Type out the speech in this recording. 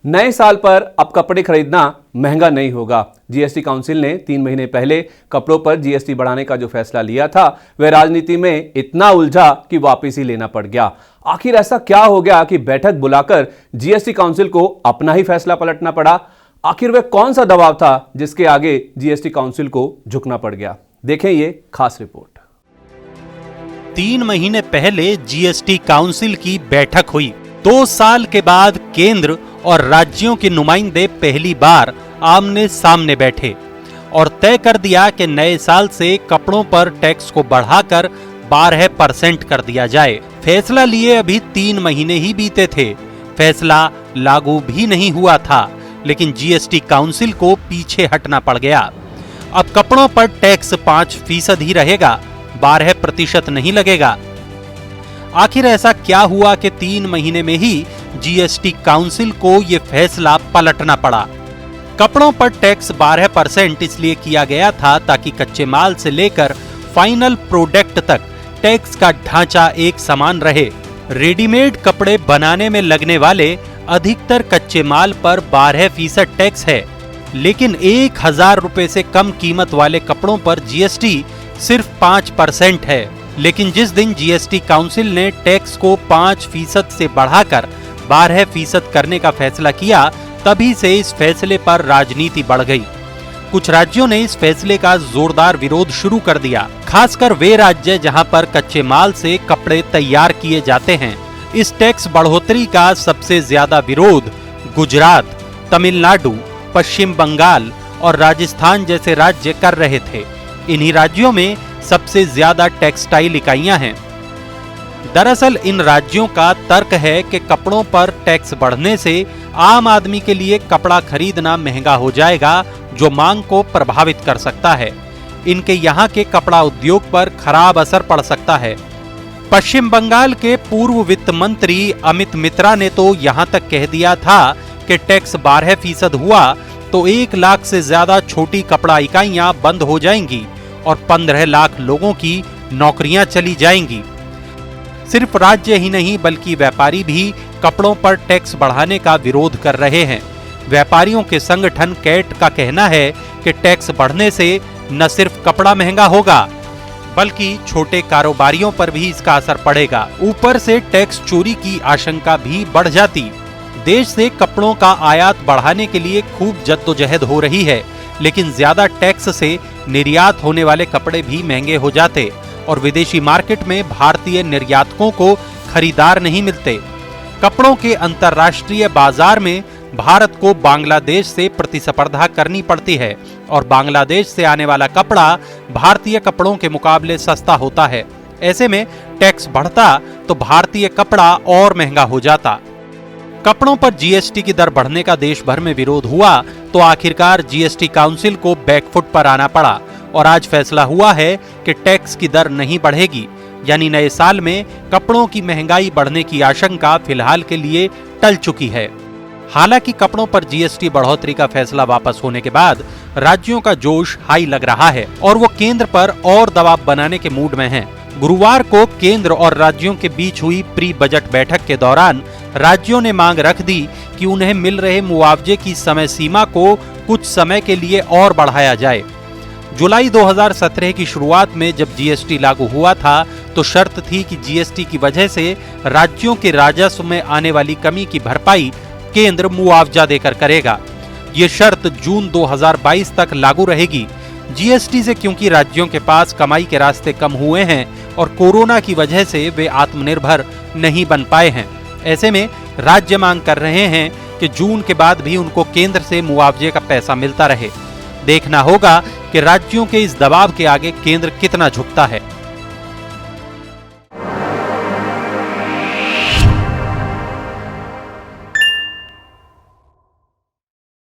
नए साल पर अब कपड़े खरीदना महंगा नहीं होगा। जीएसटी काउंसिल ने 3 महीने पहले कपड़ों पर जीएसटी बढ़ाने का जो फैसला लिया था वह राजनीति में इतना उलझा कि वापस ही लेना पड़ गया। आखिर ऐसा क्या हो गया कि बैठक बुलाकर जीएसटी काउंसिल को अपना ही फैसला पलटना पड़ा? आखिर वह कौन सा दबाव था जिसके आगे जीएसटी काउंसिल को झुकना पड़ गया? देखें ये खास रिपोर्ट। 3 महीने पहले जीएसटी काउंसिल की बैठक हुई। 2 साल के बाद केंद्र और राज्यों के नुमाइंदे पहली बार आमने सामने बैठे और तय कर दिया कि नए साल से कपड़ों पर टैक्स को बढ़ाकर 12% कर दिया जाए। फैसला लिए अभी 3 महीने ही बीते थे, फैसला लागू भी नहीं हुआ था, लेकिन जीएसटी काउंसिल को पीछे हटना पड़ गया। अब कपड़ों पर टैक्स 5% ही रहेगा, 12% नहीं लगेगा। आखिर ऐसा क्या हुआ कि 3 महीने में ही जीएसटी काउंसिल को यह फैसला पलटना पड़ा? कपड़ों पर टैक्स 12% इसलिए किया गया था ताकि कच्चे माल से लेकर फाइनल प्रोडक्ट तक टैक्स का ढांचा एक समान रहे। रेडीमेड कपड़े बनाने में लगने वाले अधिकतर कच्चे माल पर 12% टैक्स है, लेकिन 1000 रुपए से कम कीमत वाले कपड़ों पर जीएसटी सिर्फ 5% है। लेकिन जिस दिन जीएसटी काउंसिल ने टैक्स को 5% से बढ़ाकर 12% करने का फैसला किया, तभी से इस फैसले पर राजनीति बढ़ गई। कुछ राज्यों ने इस फैसले का जोरदार विरोध शुरू कर दिया, खासकर वे राज्य जहां पर कच्चे माल से कपड़े तैयार किए जाते हैं। इस टैक्स बढ़ोतरी का सबसे ज्यादा विरोध गुजरात, तमिलनाडु, पश्चिम बंगाल और राजस्थान जैसे राज्य कर रहे थे। इन्हीं राज्यों में सबसे ज्यादा टेक्सटाइल इकाइयां हैं। दरअसल इन राज्यों का तर्क है कि कपड़ों पर टैक्स बढ़ने से आम आदमी के लिए कपड़ा खरीदना महंगा हो जाएगा, जो मांग को प्रभावित कर सकता है। इनके यहाँ के कपड़ा उद्योग पर खराब असर पड़ सकता है। पश्चिम बंगाल के पूर्व वित्त मंत्री अमित मित्रा ने तो यहाँ तक कह दिया था कि टैक्स 12% हुआ तो 1 लाख से ज्यादा छोटी कपड़ा इकाइयां बंद हो जाएंगी और 15 लाख लोगों की नौकरियां चली जाएंगी। सिर्फ राज्य ही नहीं बल्कि व्यापारी भी कपड़ों पर टैक्स बढ़ाने का विरोध कर रहे हैं। व्यापारियों के संगठन कैट का कहना है कि टैक्स बढ़ने से न सिर्फ कपड़ा महंगा होगा बल्कि छोटे कारोबारियों पर भी इसका असर पड़ेगा। ऊपर से टैक्स चोरी की आशंका भी बढ़ जाती। देश से कपड़ों का आयात बढ़ाने के लिए खूब जद्दोजहद हो रही है, लेकिन ज्यादा टैक्स से निर्यात होने वाले कपड़े भी महंगे हो जाते और विदेशी मार्केट में भारतीय निर्यातकों को खरीदार नहीं मिलते। कपड़ों के अंतर्राष्ट्रीय बाजार में भारत को बांग्लादेश से प्रतिस्पर्धा करनी पड़ती है और बांग्लादेश से आने वाला कपड़ा भारतीय कपड़ों के मुकाबले सस्ता होता है। ऐसे में टैक्स बढ़ता तो भारतीय कपड़ा और महंगा हो जाता। कपड़ों पर जीएसटी की दर बढ़ने का देश भर में विरोध हुआ तो आखिरकार जीएसटी काउंसिल को बैकफुट पर आना पड़ा और आज फैसला हुआ है कि टैक्स की दर नहीं बढ़ेगी, यानी नए साल में कपड़ों की महंगाई बढ़ने की आशंका फिलहाल के लिए टल चुकी है। हालांकि कपड़ों पर जीएसटी बढ़ोतरी का फैसला वापस होने के बाद राज्यों का जोश हाई लग रहा है और वो केंद्र पर और दबाव बनाने के मूड में हैं। गुरुवार को केंद्र और राज्यों के बीच हुई प्री बजट बैठक के दौरान राज्यों ने मांग रख दी कि उन्हें मिल रहे मुआवजे की समय सीमा को कुछ समय के लिए और बढ़ाया जाए। जुलाई 2017 की शुरुआत में जब जीएसटी लागू हुआ था तो शर्त थी कि जीएसटी की वजह से राज्यों के राजस्व में आने वाली कमी की भरपाई केंद्र मुआवजा देकर करेगा। ये शर्त जून 2022 तक लागू रहेगी। जीएसटी से क्योंकि राज्यों के पास कमाई के रास्ते कम हुए हैं और कोरोना की वजह से वे आत्मनिर्भर नहीं बन पाए हैं, ऐसे में राज्य मांग कर रहे हैं कि जून के बाद भी उनको केंद्र से मुआवजे का पैसा मिलता रहे। देखना होगा कि राज्यों के इस दबाव के आगे केंद्र कितना झुकता है।